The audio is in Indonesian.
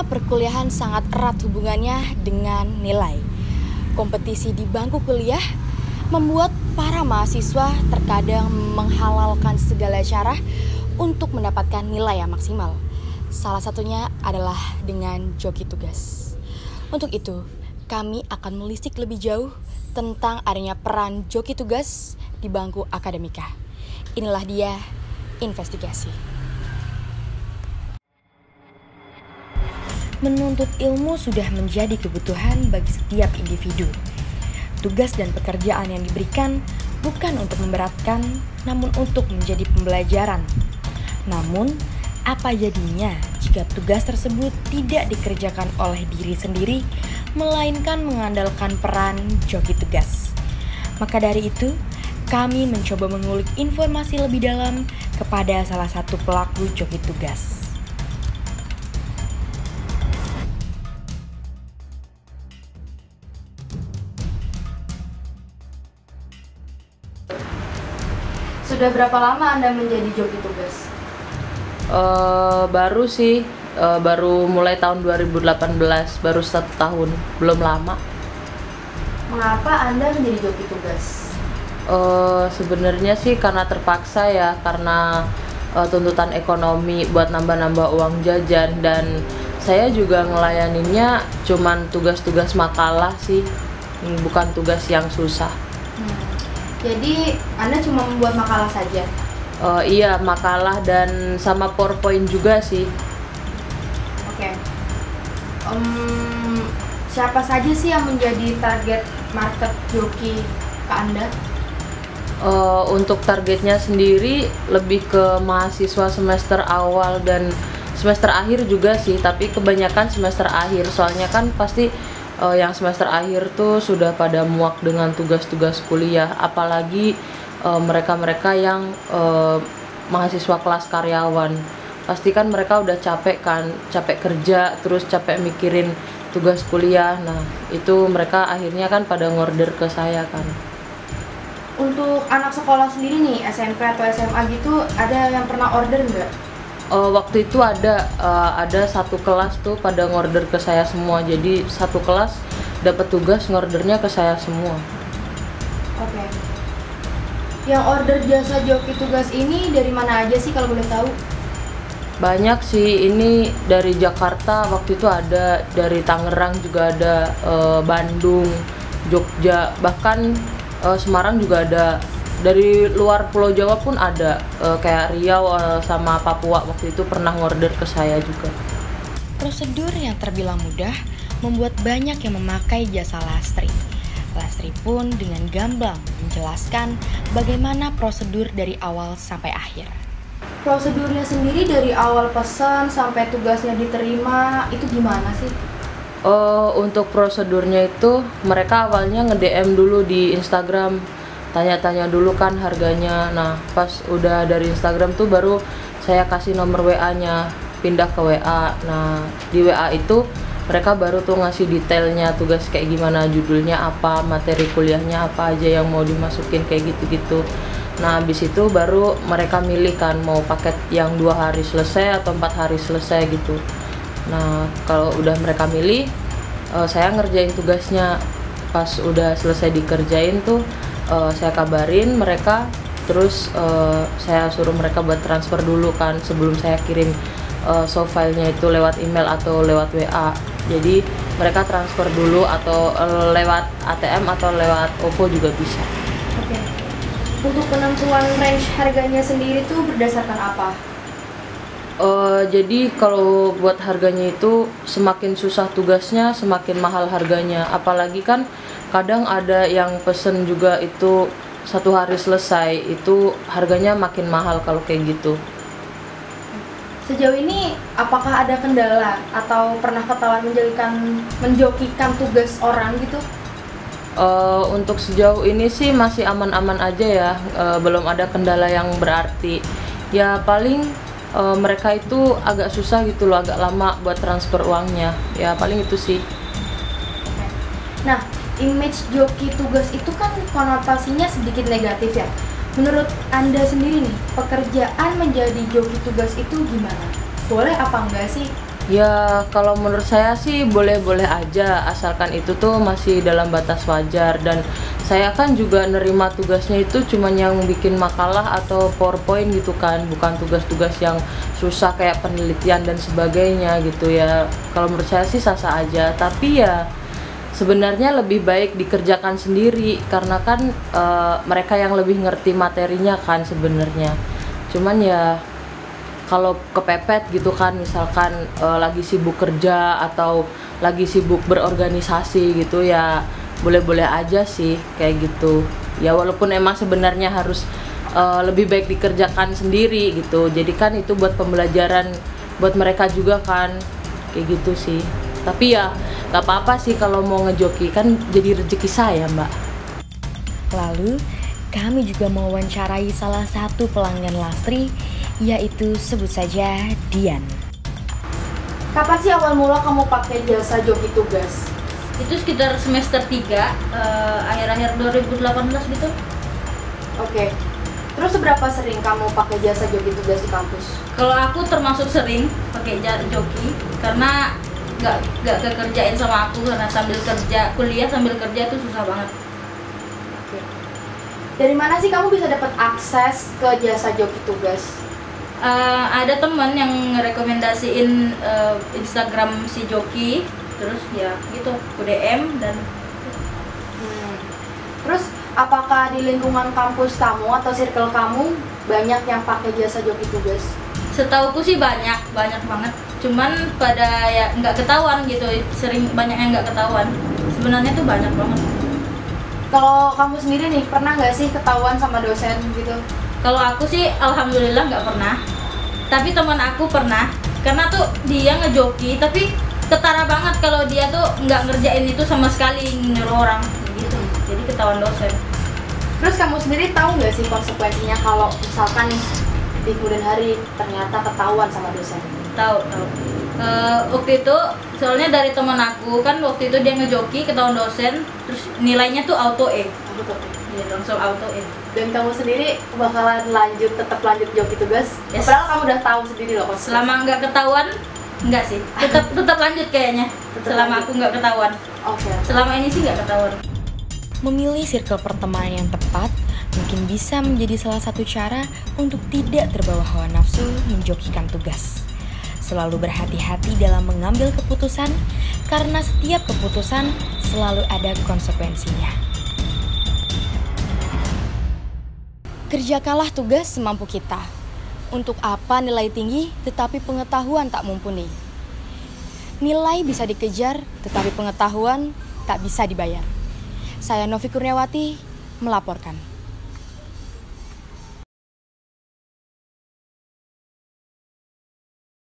Dunia perkuliahan sangat erat hubungannya dengan nilai. Kompetisi di bangku kuliah membuat para mahasiswa terkadang menghalalkan segala cara untuk mendapatkan nilai yang maksimal. Salah satunya adalah dengan joki tugas. Untuk itu, kami akan melisik lebih jauh tentang adanya peran joki tugas di bangku akademika. Inilah dia investigasi. Menuntut ilmu sudah menjadi kebutuhan bagi setiap individu. Tugas dan pekerjaan yang diberikan bukan untuk memberatkan, namun untuk menjadi pembelajaran. Namun, apa jadinya jika tugas tersebut tidak dikerjakan oleh diri sendiri, melainkan mengandalkan peran joki tugas? Maka dari itu, kami mencoba mengulik informasi lebih dalam kepada salah satu pelaku joki tugas. Sudah berapa lama Anda menjadi joki tugas? Baru sih, baru mulai tahun 2018, baru 1 tahun, belum lama. Mengapa Anda menjadi joki tugas? Sebenarnya sih karena terpaksa ya, karena tuntutan ekonomi buat nambah-nambah uang jajan, dan saya juga ngelayaninnya cuman tugas-tugas makalah sih, bukan tugas yang susah. Jadi Anda cuma membuat makalah saja? Iya, makalah dan sama PowerPoint juga sih. Oke. Siapa saja sih yang menjadi target market joki ke Anda? Untuk targetnya sendiri lebih ke mahasiswa semester awal dan semester akhir juga sih, tapi kebanyakan semester akhir, soalnya kan pasti yang semester akhir tuh sudah pada muak dengan tugas-tugas kuliah, apalagi mereka-mereka yang mahasiswa kelas karyawan. Pasti kan mereka udah capek kan, capek kerja, terus capek mikirin tugas kuliah. Nah, itu mereka akhirnya kan pada ngorder ke saya kan. Untuk anak sekolah sendiri nih, SMP atau SMA gitu, ada yang pernah order nggak? Waktu itu ada satu kelas tuh pada ngorder ke saya semua, jadi satu kelas dapat tugas ngordernya ke saya semua. Oke. Yang order jasa joki tugas ini dari mana aja sih kalau boleh tahu? Banyak sih, ini dari Jakarta waktu itu ada, dari Tangerang juga ada, Bandung, Jogja, bahkan Semarang juga ada. Dari luar Pulau Jawa pun ada, kayak Riau sama Papua waktu itu pernah ngorder ke saya juga. Prosedur yang terbilang mudah membuat banyak yang memakai jasa Lastri. Lastri pun dengan gamblang menjelaskan bagaimana prosedur dari awal sampai akhir. Prosedurnya sendiri dari awal pesan sampai tugasnya diterima itu gimana sih? Untuk prosedurnya itu mereka awalnya nge-DM dulu di Instagram, tanya-tanya dulu kan harganya. Nah, pas udah dari Instagram tuh baru saya kasih nomor WA-nya, pindah ke WA. Nah, di WA itu mereka baru tuh ngasih detailnya, tugas kayak gimana, judulnya apa, materi kuliahnya apa aja yang mau dimasukin, kayak gitu-gitu. Nah, habis itu baru mereka milih kan mau paket yang 2 hari selesai atau 4 hari selesai gitu. Nah, kalau udah mereka milih, saya ngerjain tugasnya. Pas udah selesai dikerjain tuh, saya kabarin mereka, terus saya suruh mereka buat transfer dulu kan sebelum saya kirim soft filenya itu lewat email atau lewat WA. Jadi mereka transfer dulu atau lewat ATM atau lewat OVO juga bisa. Oke. Untuk penentuan range harganya sendiri tuh berdasarkan apa? Jadi kalau buat harganya itu semakin susah tugasnya semakin mahal harganya, apalagi kan kadang ada yang pesen juga itu 1 hari selesai, itu harganya makin mahal kalau kayak gitu. Sejauh ini apakah ada kendala atau pernah ketahuan menjokikan tugas orang gitu? Untuk sejauh ini sih masih aman-aman aja ya, belum ada kendala yang berarti. Ya paling mereka itu agak susah gitu loh, agak lama buat transfer uangnya. Ya paling itu sih. Nah, image joki tugas itu kan konotasinya sedikit negatif ya. Menurut Anda sendiri nih, pekerjaan menjadi joki tugas itu gimana? Boleh apa enggak sih? Ya, kalau menurut saya sih boleh-boleh aja, asalkan itu tuh masih dalam batas wajar. Dan saya kan juga nerima tugasnya itu cuman yang bikin makalah atau PowerPoint gitu kan, bukan tugas-tugas yang susah kayak penelitian dan sebagainya gitu ya. Kalau menurut saya sih sah-sah aja, tapi ya sebenarnya lebih baik dikerjakan sendiri karena kan mereka yang lebih ngerti materinya kan sebenarnya. Cuman ya kalau kepepet gitu kan, misalkan lagi sibuk kerja atau lagi sibuk berorganisasi gitu ya, boleh-boleh aja sih kayak gitu ya, walaupun emang sebenarnya harus lebih baik dikerjakan sendiri gitu. Jadi kan itu buat pembelajaran buat mereka juga kan, kayak gitu sih. Tapi ya nggak apa-apa sih kalau mau ngejoki, kan jadi rezeki saya, Mbak. Lalu, kami juga mewawancarai salah satu pelanggan Lastri, yaitu sebut saja Dian. Kapan sih awal mula kamu pakai jasa joki tugas? Itu sekitar semester 3, akhir-akhir 2018 gitu. Oke. Terus seberapa sering kamu pakai jasa joki tugas di kampus? Kalau aku termasuk sering pakai joki karena nggak kekerjain sama aku, karena sambil kerja kuliah sambil kerja tuh susah banget. Oke. Dari mana sih kamu bisa dapat akses ke jasa joki tugas? Ada teman yang ngerekomendasiin Instagram si joki, terus ya gitu aku DM dan Terus apakah di lingkungan kampus kamu atau circle kamu banyak yang pakai jasa joki tugas? setauku sih banyak banget. Cuman pada ya nggak ketahuan gitu, sering banyak yang nggak ketahuan. Sebenarnya tuh banyak banget. Kalau kamu sendiri nih, pernah nggak sih ketahuan sama dosen gitu? Kalau aku sih alhamdulillah nggak pernah. Tapi teman aku pernah, karena tuh dia ngejoki tapi ketara banget kalau dia tuh nggak ngerjain itu sama sekali, nyuruh orang gitu. Jadi ketahuan dosen. Terus kamu sendiri tahu nggak sih konsekuensinya kalau misalkan nih di kemudian hari ternyata ketahuan sama dosen? Tahu. Waktu itu soalnya dari teman aku kan, waktu itu dia ngejoki ketahuan dosen, terus nilainya tuh auto E. Iya, langsung auto E. Dan kamu sendiri bakalan tetap lanjut joki tugas? Yes. Padahal kamu udah tahu sendiri loh konsekuensinya. Selama nggak ketahuan, enggak sih. Tetap lanjut kayaknya. Selama aku nggak ketahuan. Oke. Selama ini sih nggak ketahuan. Memilih circle pertemanan yang tepat mungkin bisa menjadi salah satu cara untuk tidak terbawa hawa nafsu menjokikan tugas. Selalu berhati-hati dalam mengambil keputusan, karena setiap keputusan selalu ada konsekuensinya. Kerjakanlah tugas semampu kita. Untuk apa nilai tinggi tetapi pengetahuan tak mumpuni? Nilai bisa dikejar tetapi pengetahuan tak bisa dibayar. Saya Novi Kurniawati melaporkan.